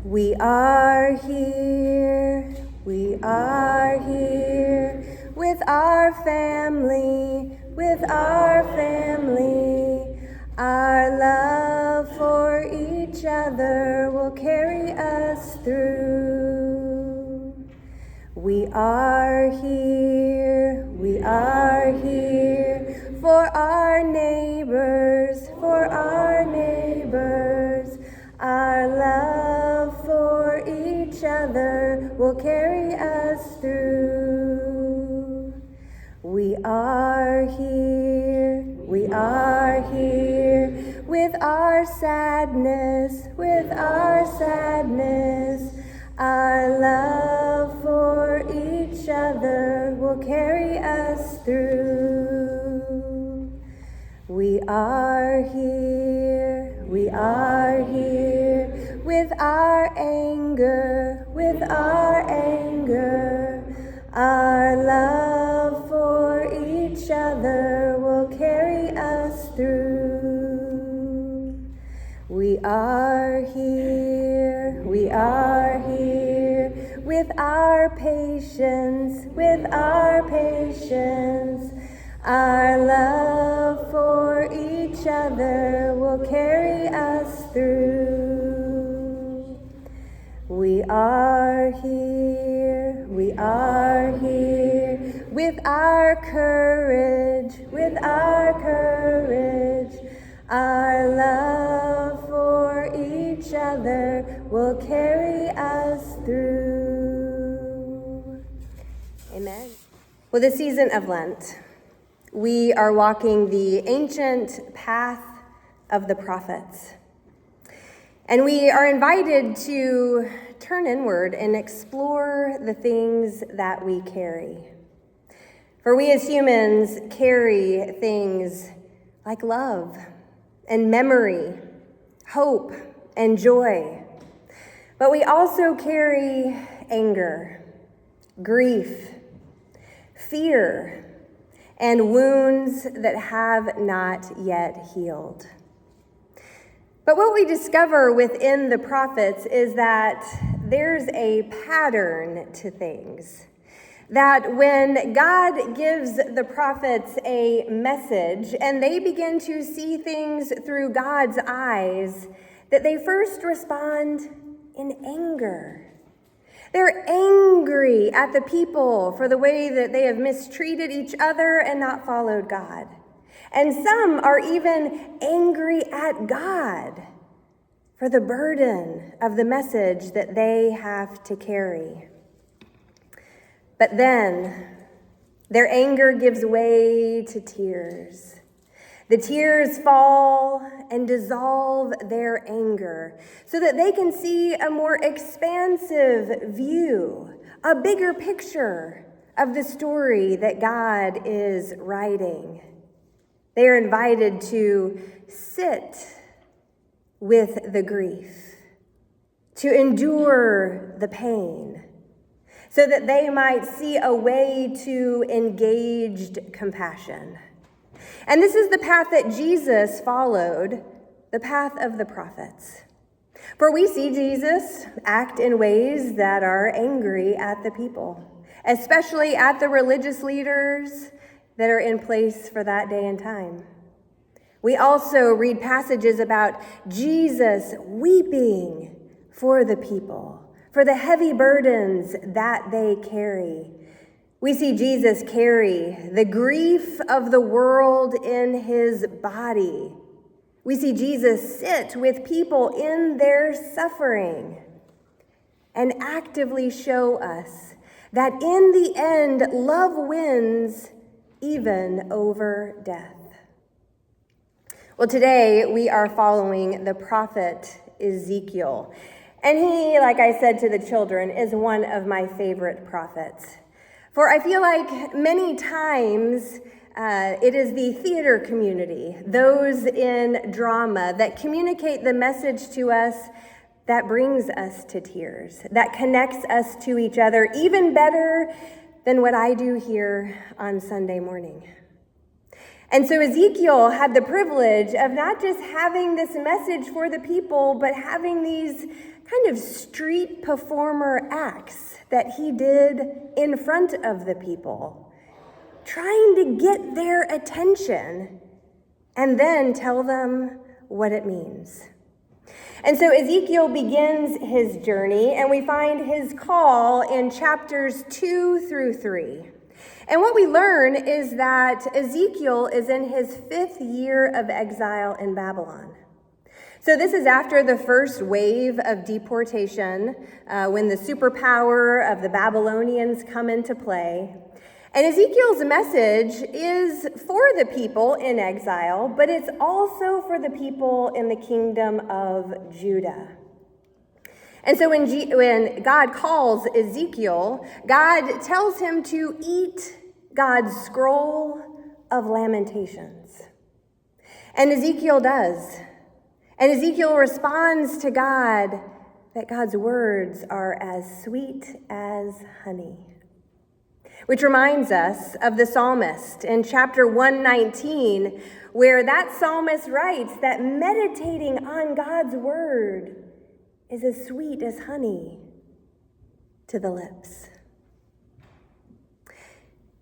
We are here with our family, Our love for each other will carry us through. We are here for our neighbors, Our love for each other will carry us through. We are here with our sadness, Our love for each other will carry us through. We are here with our anger, Our love for each other will carry us through. We are here with our patience, Our love for each other will carry us through. We are here with our courage, Our love for each other will carry us through. Amen. Well, this season of Lent, we are walking the ancient path of the prophets. And we are invited to turn inward and explore the things that we carry. For we as humans carry things like love and memory, hope and joy. But we also carry anger, grief, fear, and wounds that have not yet healed. But what we discover within the prophets is that there's a pattern to things. That when God gives the prophets a message and they begin to see things through God's eyes, that they first respond in anger. They're angry at the people for the way that they have mistreated each other and not followed God. And some are even angry at God for the burden of the message that they have to carry. But then their anger gives way to tears. The tears fall and dissolve their anger so that they can see a more expansive view, a bigger picture of the story that God is writing. They are invited to sit with the grief, to endure the pain, so that they might see a way to engaged compassion. And this is the path that Jesus followed, the path of the prophets. For we see Jesus act in ways that are angry at the people, especially at the religious leaders that are in place for that day and time. We also read passages about Jesus weeping for the people, for the heavy burdens that they carry. We see Jesus carry the grief of the world in his body. We see Jesus sit with people in their suffering and actively show us that in the end, love wins even over death. Well, today we are following the prophet Ezekiel. And he, like I said to the children, is one of my favorite prophets. For I feel like many times it is the theater community, those in drama, that communicate the message to us that brings us to tears, that connects us to each other even better than what I do here on Sunday morning. And so Ezekiel had the privilege of not just having this message for the people, but having these kind of street performer acts that he did in front of the people, trying to get their attention and then tell them what it means. And so Ezekiel begins his journey, and we find his call in chapters 2 through 3. And what we learn is that Ezekiel is in his 5th year of exile in Babylon. So this is after the first wave of deportation, when the superpower of the Babylonians come into play. And Ezekiel's message is for the people in exile, but it's also for the people in the kingdom of Judah. And so when God calls Ezekiel, God tells him to eat God's scroll of lamentations. And Ezekiel does. And Ezekiel responds to God that God's words are as sweet as honey. Which reminds us of the psalmist in chapter 119, where that psalmist writes that meditating on God's word is as sweet as honey to the lips.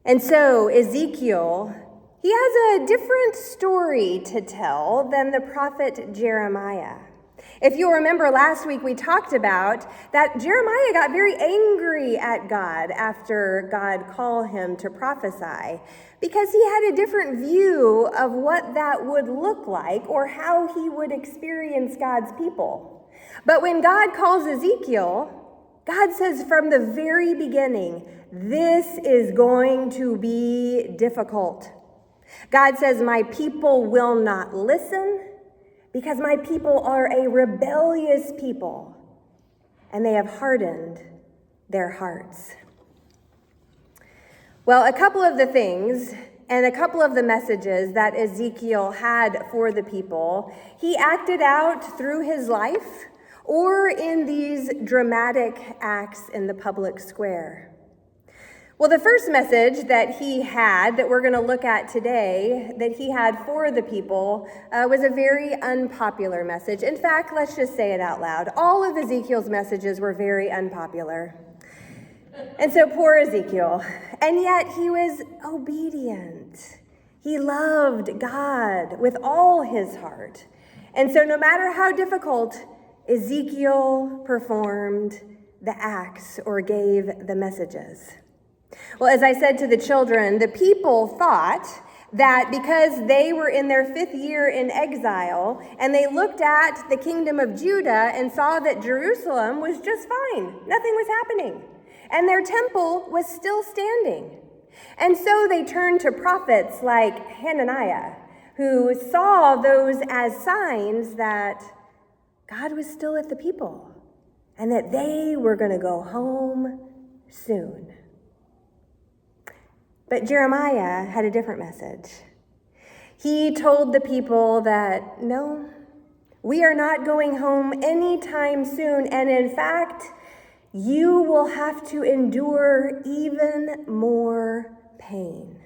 And so Ezekiel, he has a different story to tell than the prophet Jeremiah. If you'll remember last week, we talked about that Jeremiah got very angry at God after God called him to prophesy because he had a different view of what that would look like or how he would experience God's people. But when God calls Ezekiel, God says from the very beginning, this is going to be difficult. God says, my people will not listen, because my people are a rebellious people, and they have hardened their hearts. Well, a couple of the things and a couple of the messages that Ezekiel had for the people, he acted out through his life or in these dramatic acts in the public square. Well, the first message that he had, that we're going to look at today, that he had for the people, was a very unpopular message. In fact, let's just say it out loud. All of Ezekiel's messages were very unpopular. And so poor Ezekiel. And yet he was obedient. He loved God with all his heart. And so no matter how difficult, Ezekiel performed the acts or gave the messages. Well, as I said to the children, the people thought that because they were in their 5th year in exile and they looked at the kingdom of Judah and saw that Jerusalem was just fine, nothing was happening, and their temple was still standing. And so they turned to prophets like Hananiah, who saw those as signs that God was still at the people and that they were going to go home soon. But Jeremiah had a different message. He told the people that, no, we are not going home anytime soon. And in fact, you will have to endure even more pain.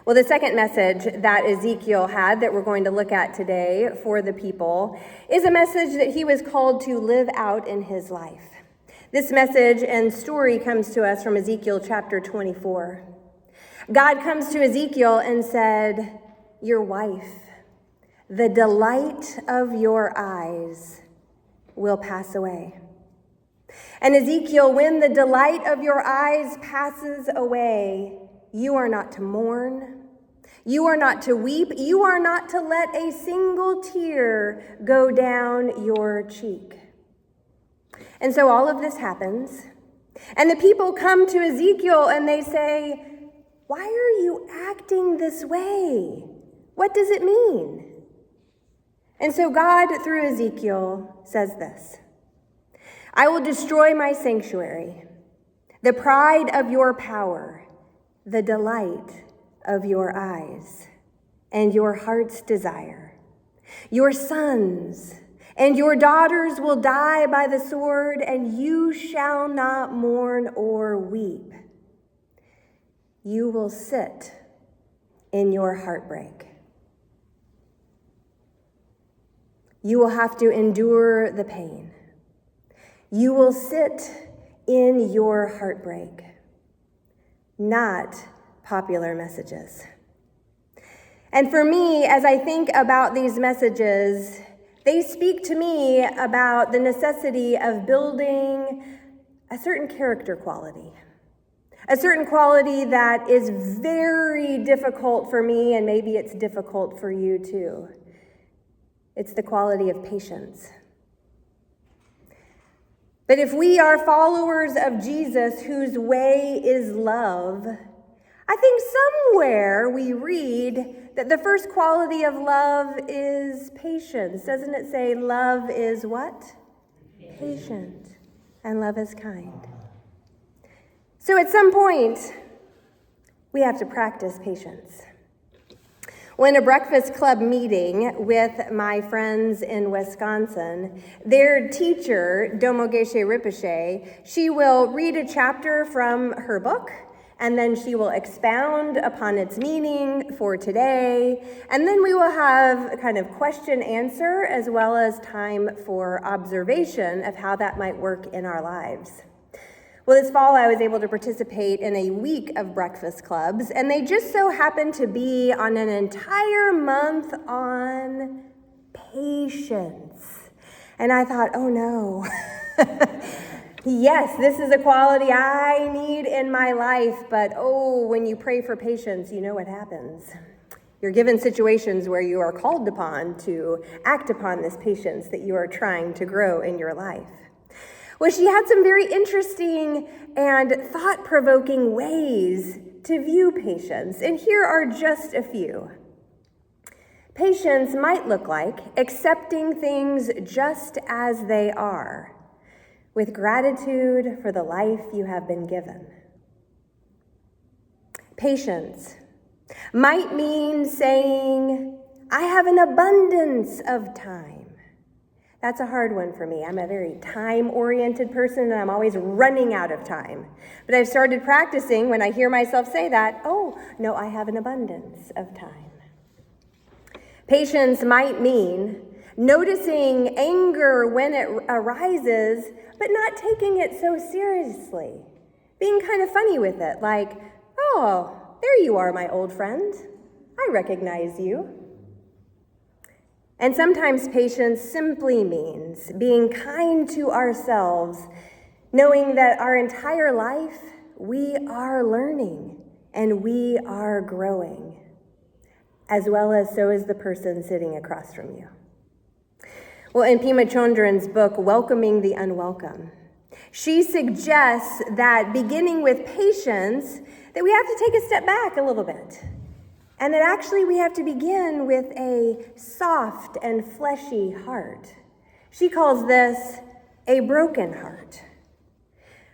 Well, the second message that Ezekiel had that we're going to look at today for the people is a message that he was called to live out in his life. This message and story comes to us from Ezekiel chapter 24. God comes to Ezekiel and said, your wife, the delight of your eyes, will pass away. And Ezekiel, when the delight of your eyes passes away, you are not to mourn, you are not to weep, you are not to let a single tear go down your cheek. And so all of this happens, and the people come to Ezekiel and they say, why are you acting this way? What does it mean? And so God, through Ezekiel, says this, I will destroy my sanctuary, the pride of your power, the delight of your eyes, and your heart's desire. Your sons and your daughters will die by the sword, and you shall not mourn or weep. You will sit in your heartbreak. You will have to endure the pain. You will sit in your heartbreak, not popular messages. And for me, as I think about these messages, they speak to me about the necessity of building a certain character quality, a certain quality that is very difficult for me, and maybe it's difficult for you too. It's the quality of patience. But if we are followers of Jesus, whose way is love, I think somewhere we read that the first quality of love is patience. Doesn't it say love is what? Patient. And love is kind. So at some point, we have to practice patience. Well, in a Breakfast Club meeting with my friends in Wisconsin, their teacher, Domo Geshe Rinpoche, she will read a chapter from her book, and then she will expound upon its meaning for today, and then we will have kind of question answer as well as time for observation of how that might work in our lives. Well, this fall I was able to participate in a week of breakfast clubs, and they just so happened to be on an entire month on patience. And I thought, oh no. Yes, this is a quality I need in my life, but when you pray for patience, you know what happens. You're given situations where you are called upon to act upon this patience that you are trying to grow in your life. Well, she had some very interesting and thought-provoking ways to view patience, and here are just a few. Patience might look like accepting things just as they are, with gratitude for the life you have been given. Patience might mean saying, I have an abundance of time. That's a hard one for me. I'm a very time-oriented person, and I'm always running out of time. But I've started practicing when I hear myself say that, no, I have an abundance of time. Patience might mean noticing anger when it arises, but not taking it so seriously. Being kind of funny with it, like, there you are, my old friend. I recognize you. And sometimes patience simply means being kind to ourselves, knowing that our entire life we are learning and we are growing, as well as so is the person sitting across from you. Well, in Pema Chödrön's book, Welcoming the Unwelcome, she suggests that beginning with patience, that we have to take a step back a little bit. And that actually we have to begin with a soft and fleshy heart. She calls this a broken heart.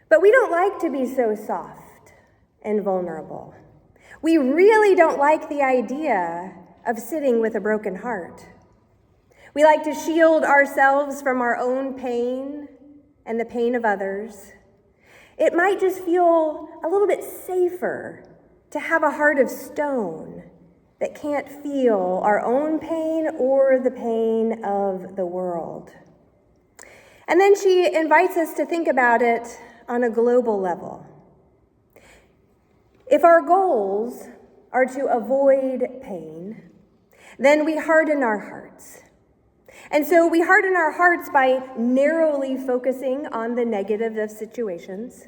But we don't like to be so soft and vulnerable. We really don't like the idea of sitting with a broken heart. We like to shield ourselves from our own pain and the pain of others. It might just feel a little bit safer to have a heart of stone that can't feel our own pain or the pain of the world. And then she invites us to think about it on a global level. If our goals are to avoid pain, then we harden our hearts. And so we harden our hearts by narrowly focusing on the negative of situations.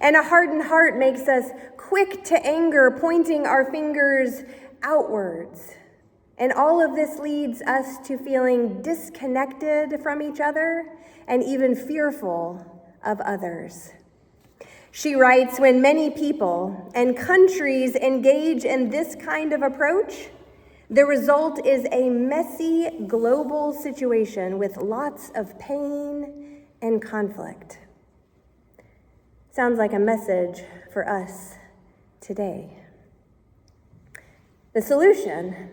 And a hardened heart makes us quick to anger, pointing our fingers outwards. And all of this leads us to feeling disconnected from each other and even fearful of others. She writes, when many people and countries engage in this kind of approach, the result is a messy global situation with lots of pain and conflict. Sounds like a message for us today. The solution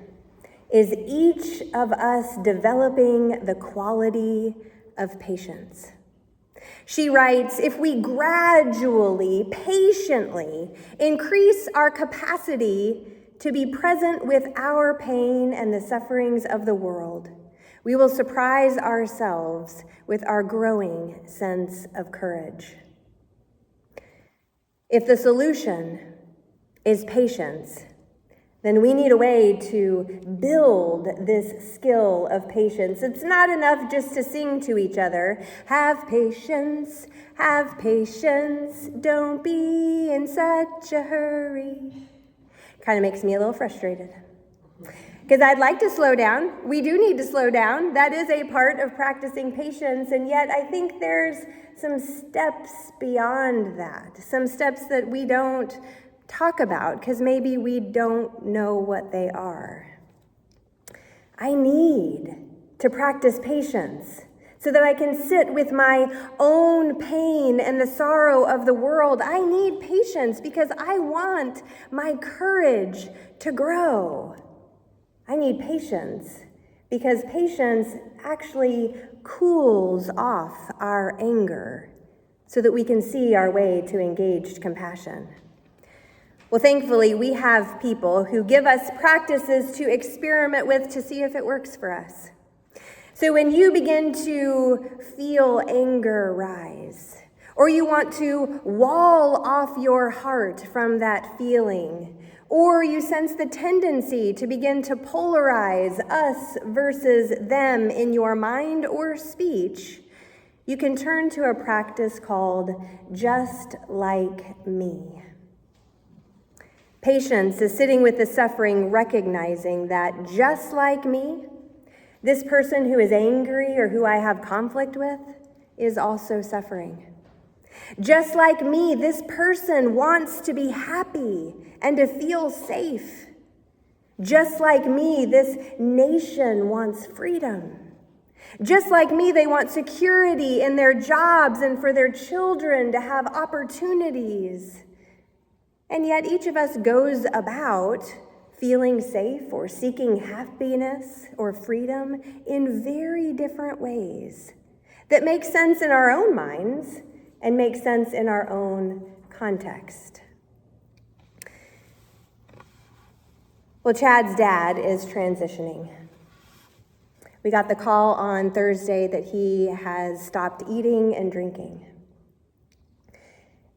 is each of us developing the quality of patience. She writes, if we gradually, patiently increase our capacity to be present with our pain and the sufferings of the world, we will surprise ourselves with our growing sense of courage. If the solution is patience, then we need a way to build this skill of patience. It's not enough just to sing to each other, have patience, don't be in such a hurry. Kind of makes me a little frustrated. Because I'd like to slow down. We do need to slow down. That is a part of practicing patience, and yet I think there's some steps beyond that, some steps that we don't talk about because maybe we don't know what they are. I need to practice patience so that I can sit with my own pain and the sorrow of the world. I need patience because I want my courage to grow. I need patience because patience actually cools off our anger so that we can see our way to engaged compassion. Well, thankfully, we have people who give us practices to experiment with to see if it works for us. So when you begin to feel anger rise, or you want to wall off your heart from that feeling, or you sense the tendency to begin to polarize us versus them in your mind or speech, you can turn to a practice called Just Like Me. Patience is sitting with the suffering, recognizing that just like me, this person who is angry or who I have conflict with is also suffering. Just like me, this person wants to be happy and to feel safe. Just like me, this nation wants freedom. Just like me, they want security in their jobs and for their children to have opportunities. And yet each of us goes about feeling safe or seeking happiness or freedom in very different ways that make sense in our own minds and make sense in our own context. Well, Chad's dad is transitioning. We got the call on Thursday that he has stopped eating and drinking.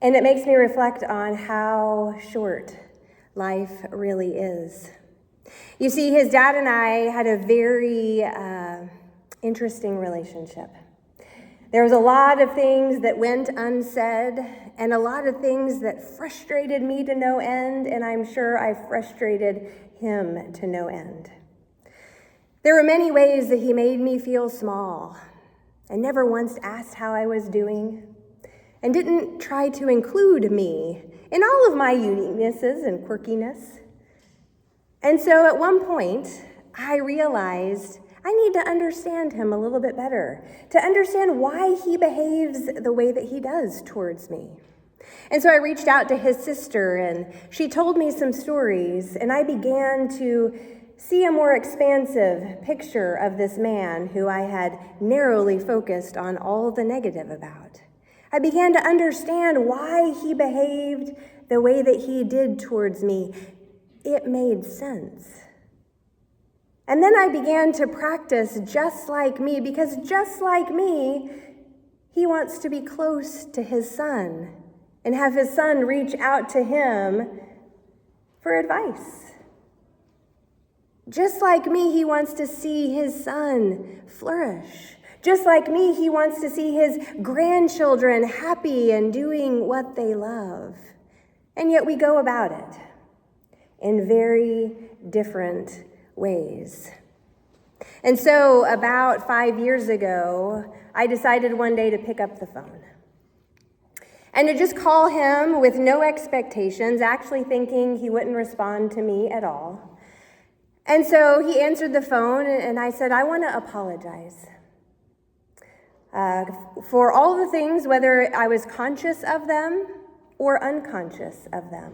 And it makes me reflect on how short life really is. You see, his dad and I had a very interesting relationship. There was a lot of things that went unsaid and a lot of things that frustrated me to no end, and I'm sure I frustrated him to no end. There were many ways that he made me feel small and never once asked how I was doing, and didn't try to include me in all of my uniquenesses and quirkiness. And so at one point, I realized I need to understand him a little bit better, to understand why he behaves the way that he does towards me. And so I reached out to his sister, and she told me some stories, and I began to see a more expansive picture of this man who I had narrowly focused on all the negative about. I began to understand why he behaved the way that he did towards me. It made sense. And then I began to practice just like me, because just like me, he wants to be close to his son and have his son reach out to him for advice. Just like me, he wants to see his son flourish. Just like me, he wants to see his grandchildren happy and doing what they love. And yet we go about it in very different ways. And so about 5 years ago, I decided one day to pick up the phone and to just call him with no expectations, actually thinking he wouldn't respond to me at all. And so he answered the phone, and I said, I want to apologize for all the things, whether I was conscious of them or unconscious of them.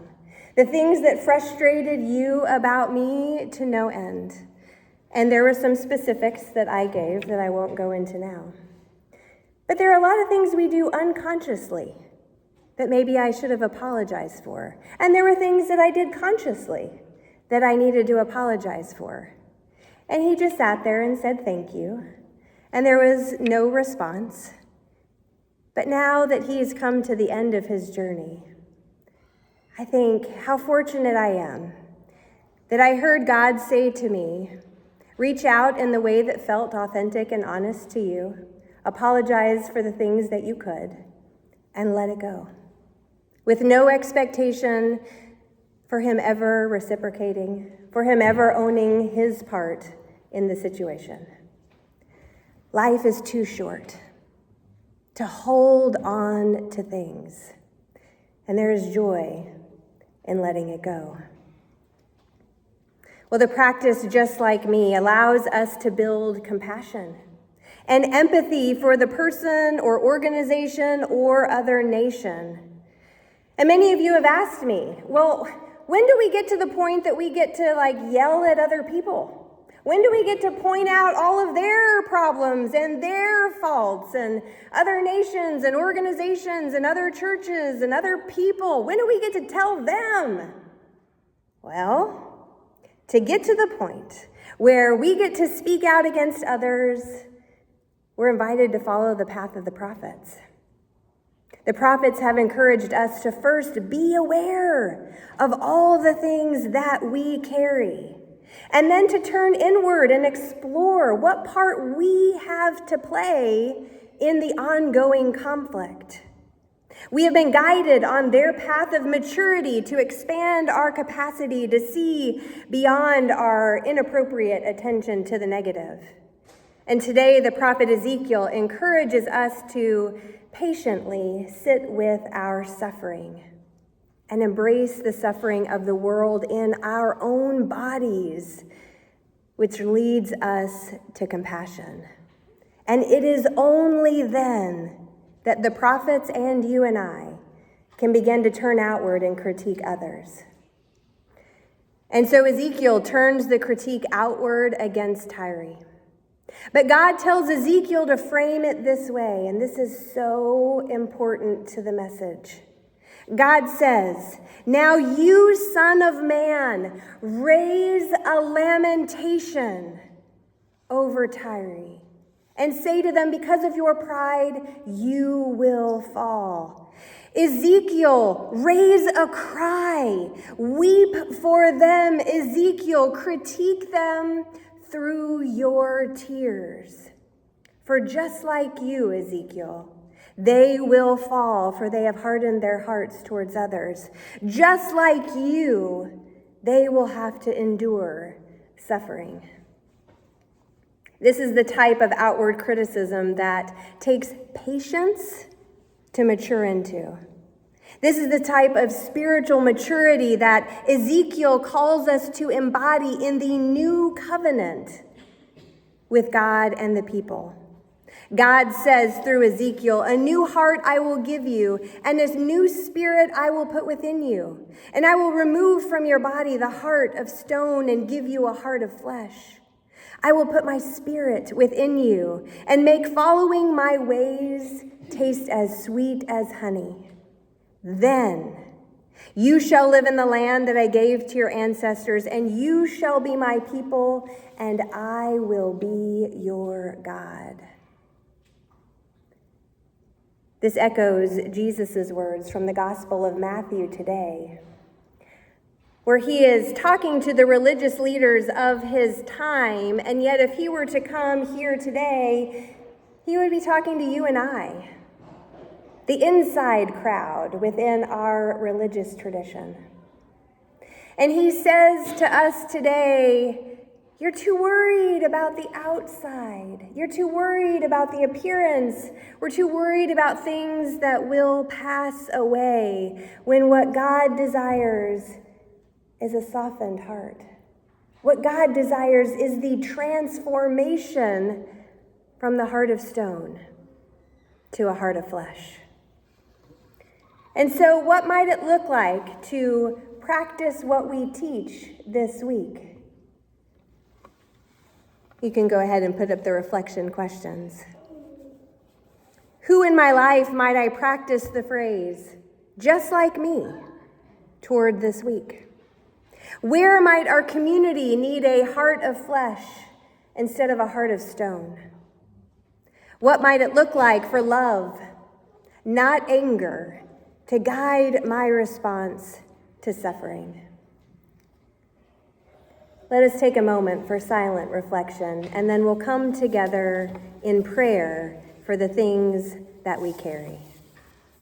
The things that frustrated you about me to no end. And there were some specifics that I gave that I won't go into now. But there are a lot of things we do unconsciously that maybe I should have apologized for. And there were things that I did consciously that I needed to apologize for. And he just sat there and said thank you. And there was no response. But now that he's come to the end of his journey, I think how fortunate I am that I heard God say to me, reach out in the way that felt authentic and honest to you, apologize for the things that you could, and let it go. With no expectation for him ever reciprocating, for him ever owning his part in the situation. Life is too short to hold on to things, and there is joy in letting it go. Well, the practice, just like me, allows us to build compassion and empathy for the person or organization or other nation. And many of you have asked me, well, when do we get to the point that we get to yell at other people? When do we get to point out all of their problems and their faults and other nations and organizations and other churches and other people? When do we get to tell them? Well, to get to the point where we get to speak out against others, we're invited to follow the path of the prophets. The prophets have encouraged us to first be aware of all the things that we carry, and then to turn inward and explore what part we have to play in the ongoing conflict. We have been guided on their path of maturity to expand our capacity to see beyond our inappropriate attention to the negative. And today, the prophet Ezekiel encourages us to patiently sit with our suffering and embrace the suffering of the world in our own bodies, which leads us to compassion. And it is only then that the prophets and you and I can begin to turn outward and critique others. And so Ezekiel turns the critique outward against Tyre. But God tells Ezekiel to frame it this way, and this is so important to the message. God says, now you, son of man, raise a lamentation over Tyre and say to them, because of your pride, you will fall. Ezekiel, raise a cry. Weep for them, Ezekiel. Critique them through your tears. For just like you, Ezekiel, they will fall, for they have hardened their hearts towards others. Just like you, they will have to endure suffering. This is the type of outward criticism that takes patience to mature into. This is the type of spiritual maturity that Ezekiel calls us to embody in the new covenant with God and the people. God says through Ezekiel, a new heart I will give you, and a new spirit I will put within you. And I will remove from your body the heart of stone and give you a heart of flesh. I will put my spirit within you and make following my ways taste as sweet as honey. Then you shall live in the land that I gave to your ancestors, and you shall be my people, and I will be your God. This echoes Jesus' words from the Gospel of Matthew today, where he is talking to the religious leaders of his time, and yet if he were to come here today, he would be talking to you and I, the inside crowd within our religious tradition. And he says to us today, you're too worried about the outside. You're too worried about the appearance. We're too worried about things that will pass away, when what God desires is a softened heart. What God desires is the transformation from the heart of stone to a heart of flesh. And so what might it look like to practice what we teach this week? You can go ahead and put up the reflection questions. Who in my life might I practice the phrase, just like me, toward this week? Where might our community need a heart of flesh instead of a heart of stone? What might it look like for love, not anger, to guide my response to suffering? Let us take a moment for silent reflection, and then we'll come together in prayer for the things that we carry.